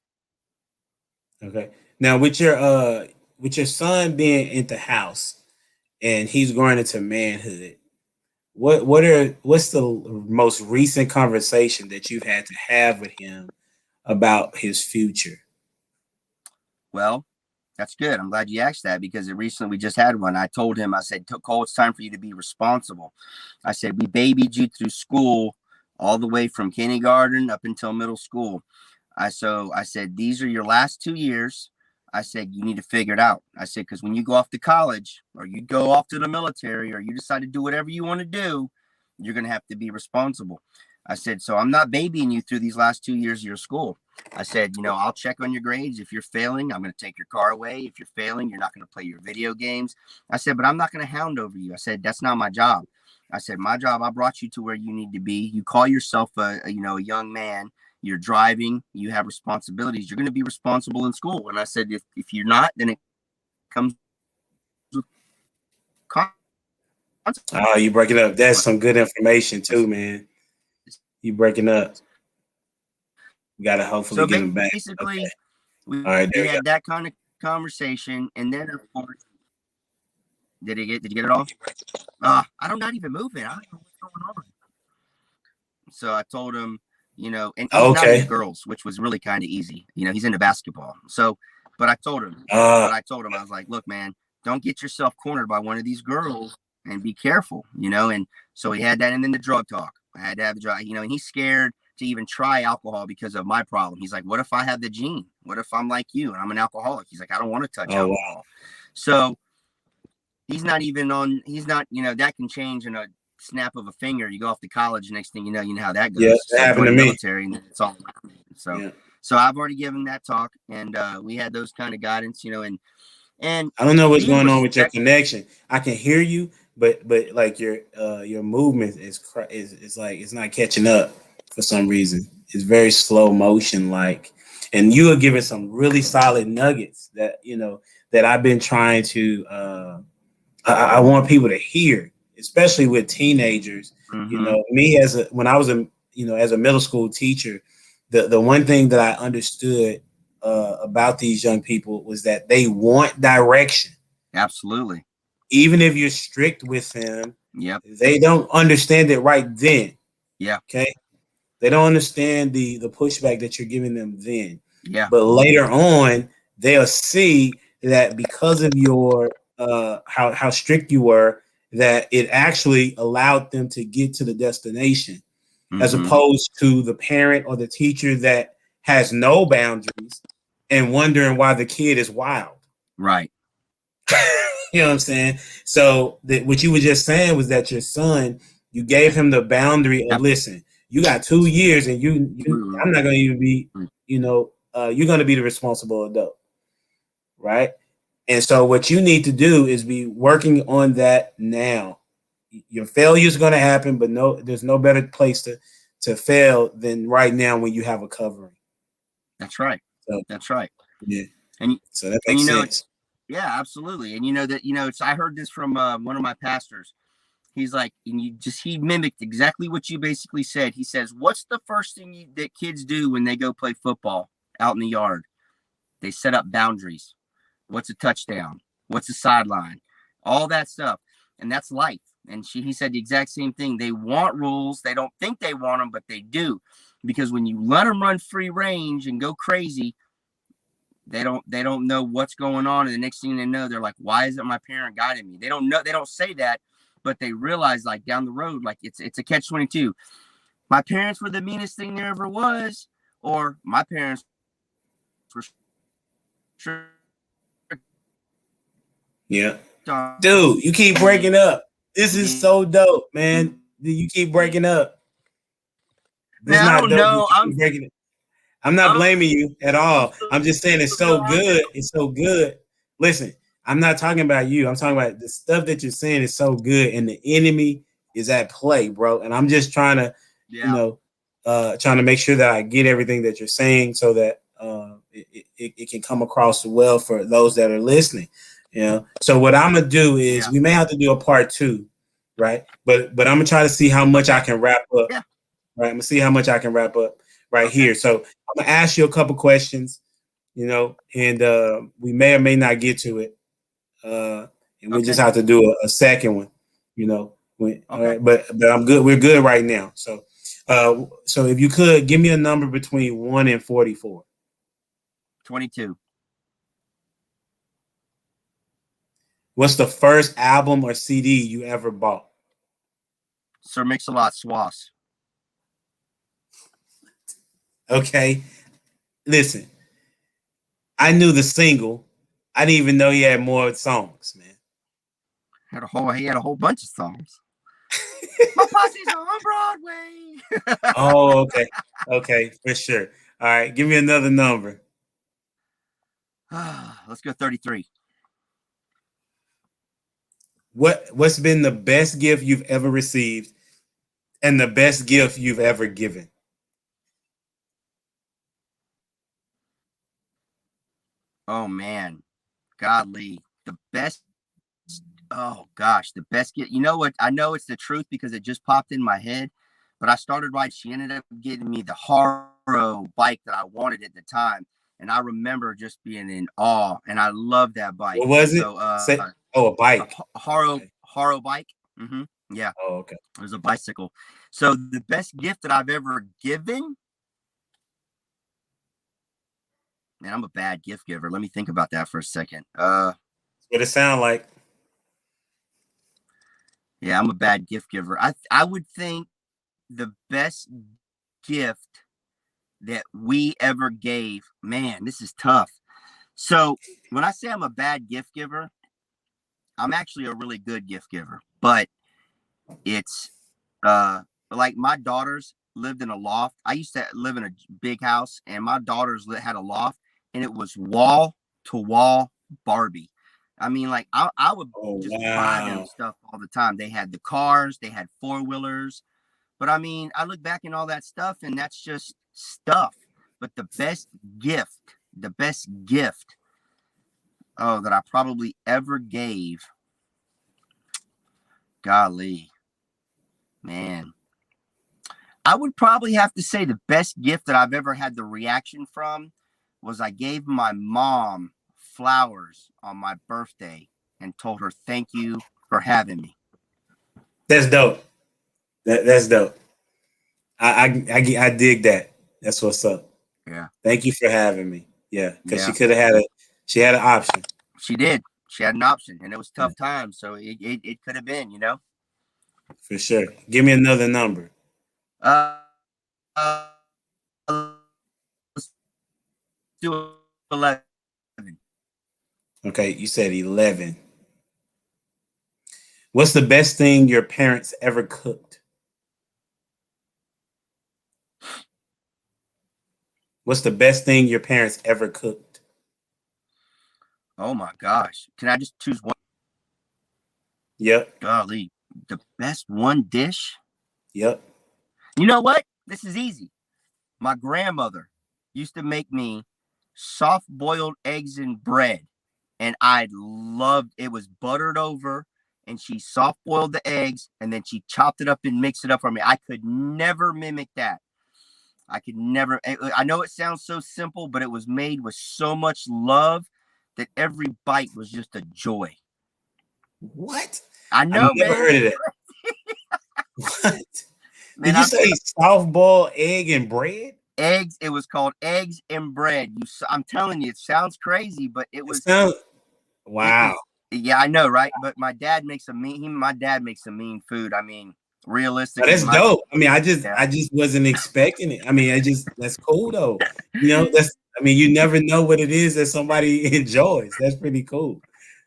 S1: Okay. Now with your son being in the house and he's growing into manhood, what's the most recent conversation that you've had to have with him about his future?
S2: Well, that's good. I'm glad you asked that, because recently we just had one. I told him, I said, Cole, it's time for you to be responsible. I said, we babied you through school all the way from kindergarten up until middle school. I said, these are your last 2 years. I said, you need to figure it out. I said, because when you go off to college or you go off to the military or you decide to do whatever you want to do, you're going to have to be responsible. I said, so I'm not babying you through these last 2 years of your school. I said, I'll check on your grades. If you're failing, I'm going to take your car away. If you're failing, you're not going to play your video games. I said, but I'm not going to hound over you. I said, that's not my job. I said, my job, I brought you to where you need to be. You call yourself a young man. You're driving. You have responsibilities. You're going to be responsible in school. And I said, if you're not, then it comes with consequences.
S1: Oh, you breaking up. That's some good information too, man. You breaking up. We gotta hopefully
S2: So
S1: get him back.
S2: basically,
S1: Okay.
S2: we,
S1: All right, there
S2: we
S1: we go.
S2: had that kind of conversation. And then, of course, did you get it all? I'm not even moving. I don't know what's going on. So I told him, and he's not into
S1: Okay.
S2: girls, which was really kind of easy. He's into basketball. So, but I told him, I was like, look, man, don't get yourself cornered by one of these girls and be careful, And so he had that. And then the drug talk. I had to have the drug, and he's scared to even try alcohol because of my problem. He's like, what if I have the gene? What if I'm like you and I'm an alcoholic? He's like, I don't want to touch
S1: Oh wow.
S2: alcohol. So he's not, that can change in a snap of a finger. You go off to college, next thing you know how that goes.
S1: Yeah, that
S2: So
S1: happened
S2: join
S1: to
S2: the
S1: me.
S2: military, and then it's all. So,
S1: Yeah.
S2: so I've already given that talk, and we had those kind of guidance, and
S1: I don't know what's
S2: being
S1: going on with your
S2: respectful.
S1: connection. I can hear you, but like your movement is like it's not catching up for some reason. It's very slow motion like, and you are giving some really solid nuggets that that I've been trying to. I want people to hear, especially with teenagers.
S2: Mm-hmm.
S1: Me when I was as a middle school teacher, the one thing that I understood about these young people was that they want direction.
S2: Absolutely.
S1: Even if you're strict with them,
S2: Yep.
S1: they don't understand it right then.
S2: Yeah.
S1: Okay. They don't understand the pushback that you're giving them then.
S2: Yeah.
S1: But later on, they'll see that because of your how strict you were, that it actually allowed them to get to the destination, as
S2: Mm-hmm.
S1: opposed to the parent or the teacher that has no boundaries and wondering why the kid is wild.
S2: Right.
S1: You know what I'm saying? So what you were just saying was that your son, you gave him the boundary of, listen, you got 2 years and I'm not going to even be, you're going to be the responsible adult. Right. And so what you need to do is be working on that now. Your failure is going to happen, but there's no better place to fail than right now when you have a covering.
S2: That's right.
S1: So,
S2: that's right.
S1: Yeah.
S2: And
S1: so that makes sense.
S2: Yeah, absolutely. And I heard this from one of my pastors. He's like, and he mimicked exactly what you basically said. He says, what's the first thing that kids do when they go play football out in the yard? They set up boundaries. What's a touchdown? What's a sideline? All that stuff. And that's life. And he said the exact same thing. They want rules. They don't think they want them, but they do. Because when you let them run free range and go crazy, they don't know what's going on. And the next thing they know, they're like, why isn't my parent guiding me? They don't know. They don't say that, but they realize, like, down the road, like it's a catch-22. My parents were the meanest thing there ever was, or my parents were sure.
S1: Yeah. Dude, you keep breaking up. This is so dope, man. You keep breaking up. This is
S2: Man, I
S1: not
S2: don't
S1: dope.
S2: know.
S1: You breaking it. I'm not blaming you at all. I'm just saying it's so good. It's so good. Listen, I'm not talking about you. I'm talking about the stuff that you're saying is so good, and the enemy is at play, bro. And I'm just trying to, trying to make sure that I get everything that you're saying, so that it can come across well for those that are listening. So what I'm gonna do is we may have to do a part 2, right? But I'm gonna try to see how much I can wrap up.
S2: Yeah.
S1: Right, I'm gonna see how much I can wrap up here. So I'm gonna ask you a couple questions, and we may or may not get to it, and we just have to do a second one, All right, but I'm good. We're good right now. So, so if you could give me a number between 1 and 44.
S2: 22.
S1: What's the first album or CD you ever bought?
S2: Sir Mix-a-Lot Swass.
S1: Okay, listen. I knew the single. I didn't even know he had more songs, man.
S2: He had a whole bunch of songs. My posse's on Broadway.
S1: Oh, okay, for sure. All right, give me another number.
S2: Let's go 33.
S1: What's been the best gift you've ever received, and the best gift you've ever given?
S2: Oh man, godly, the best. Oh gosh, the best gift. You know what? I know it's the truth because it just popped in my head. But I started right. She ended up getting me the Haro bike that I wanted at the time, and I remember just being in awe. And I love that bike.
S1: What was it?
S2: So,
S1: a bike.
S2: A Haro bike. Mm-hmm. Yeah.
S1: Oh, okay.
S2: It was a bicycle. So the best gift that I've ever given. Man, I'm a bad gift giver. Let me think about that for a second.
S1: What it sound like?
S2: Yeah, I'm a bad gift giver. I would think the best gift that we ever gave. Man, this is tough. So when I say I'm a bad gift giver, I'm actually a really good gift giver. But it's like my daughters lived in a loft. I used to live in a big house, and my daughters had a loft. And it was wall to wall Barbie. I mean, like I would buy them stuff all the time. They had the cars, they had 4-wheelers. But I mean, I look back in all that stuff, and that's just stuff. But the best gift that I probably ever gave, golly, man, I would probably have to say the best gift that I've ever had the reaction from was I gave my mom flowers on my birthday and told her thank you for having me.
S1: That's dope. That's dope. I dig that. That's what's up.
S2: Yeah.
S1: Thank you for having me. Yeah, because she could have had an option.
S2: She did. She had an option, and it was tough times, so it could have been,
S1: For sure. Give me another number.
S2: Let's do 11.
S1: Okay, you said 11. What's the best thing your parents ever cooked? What's the best thing your parents ever cooked?
S2: Oh my gosh. Can I just choose one?
S1: Yep.
S2: Golly. The best one dish?
S1: Yep.
S2: You know what? This is easy. My grandmother used to make me soft boiled eggs and bread. And I loved it. Was buttered over, and she soft boiled the eggs, and then she chopped it up and mixed it up for me. I could never mimic that. I could never. I know it sounds so simple, but it was made with so much love that every bite was just a joy.
S1: What?
S2: I know,
S1: I've never heard of that. What?
S2: Man,
S1: did you say soft boiled egg and bread?
S2: Eggs. It was called eggs and bread. I'm telling you, it sounds crazy, but it was.
S1: Wow.
S2: Yeah, I know, right? But my dad makes some mean food. I mean, realistically,
S1: that's dope. I mean, I just wasn't expecting it. I mean, that's cool though. You never know what it is that somebody enjoys. That's pretty cool.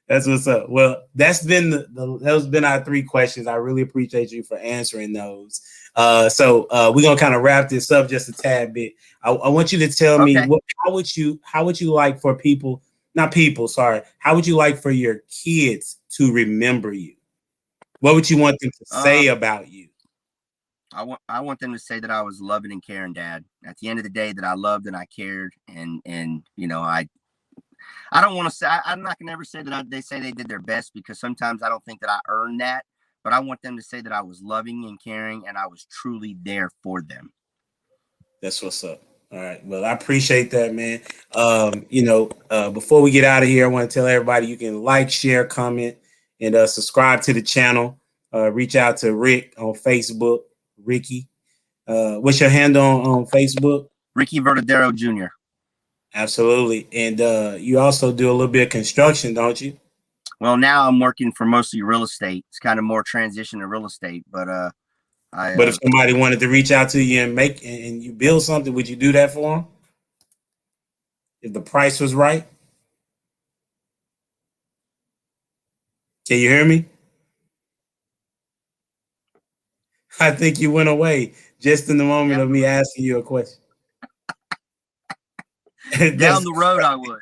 S1: That's what's up. Well, that's been those been our 3 questions. I really appreciate you for answering those. So we're gonna kind of wrap this up just a tad bit. I want you to tell me how would you like for people, not people, sorry, how would you like for your kids to remember you? What would you want them to say about you?
S2: I want them to say that I was loving and caring dad. At the end of the day, that I loved and I cared, and you know, I don't want to say, I'm not going to ever say that they say they did their best, because sometimes I don't think that I earned that, but I want them to say that I was loving and caring and I was truly there for them.
S1: That's what's up. All right. Well, I appreciate that, man. Before we get out of here, I want to tell everybody you can like, share, comment, and subscribe to the channel. Reach out to Rick on Facebook. Ricky. What's your handle on Facebook?
S2: Ricky Verdadero Jr.
S1: Absolutely. And you also do a little bit of construction, don't you?
S2: Well, now I'm working for mostly real estate. It's kind of more transition to real estate, but
S1: if somebody wanted to reach out to you and you build something, would you do that for them? If the price was right? Can you hear me? I think you went away just in the moment of me asking you a question.
S2: Down the road, I would.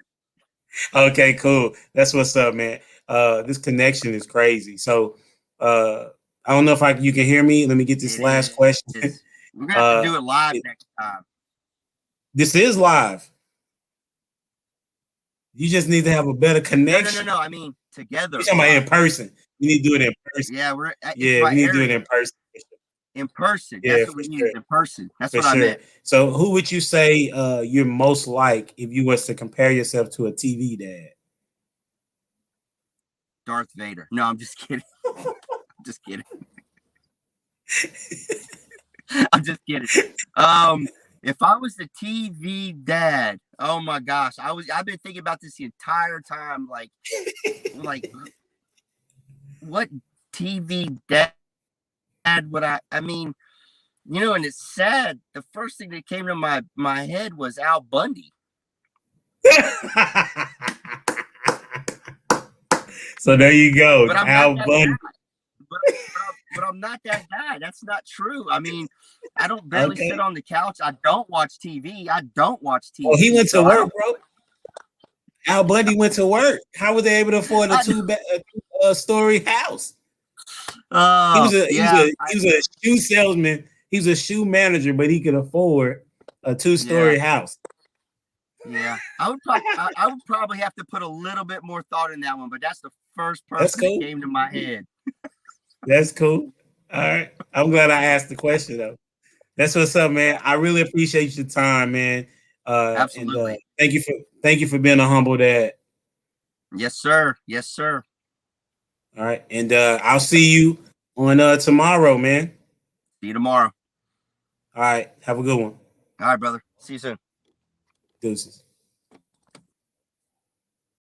S1: Okay, cool. That's what's up, man. This connection is crazy. So I don't know if you can hear me. Let me get this last question.
S2: We're gonna have to do it live next time.
S1: This is live. You just need to have a better connection.
S2: No. I mean, together.
S1: You're talking about in person. You need to do it in person.
S2: Yeah,
S1: we need to do it in person.
S2: In person. That's what we need, in person. That's what I meant.
S1: So who would you say you're most like if you was to compare yourself to a TV dad?
S2: Darth Vader. No, I'm just kidding. I'm just kidding. I'm just kidding. If I was the TV dad, oh my gosh, I've been thinking about this the entire time. Like what TV dad would I mean, you know, and it's sad. The first thing that came to my head was Al Bundy.
S1: So there you go, Al Bundy.
S2: But I'm not that guy. That's not true. I mean, I don't barely sit on the couch. I don't watch TV.
S1: Oh, he went to work, bro. Al Bundy went to work. How were they able to afford a two-story house? He was a shoe salesman. He was a shoe manager, but he could afford a 2-story house.
S2: Yeah, I would probably have to put a little bit more thought in that one, but that's the first person that came to my head.
S1: That's cool. All right, I'm glad I asked the question though. That's what's up, man. I really appreciate your time, man.
S2: Absolutely.
S1: And, thank you for being a humble dad.
S2: Yes, sir. Yes, sir.
S1: All right, and I'll see you on tomorrow, man.
S2: See you tomorrow.
S1: All right, have a good one.
S2: All right, brother. See you soon.
S1: Deuces.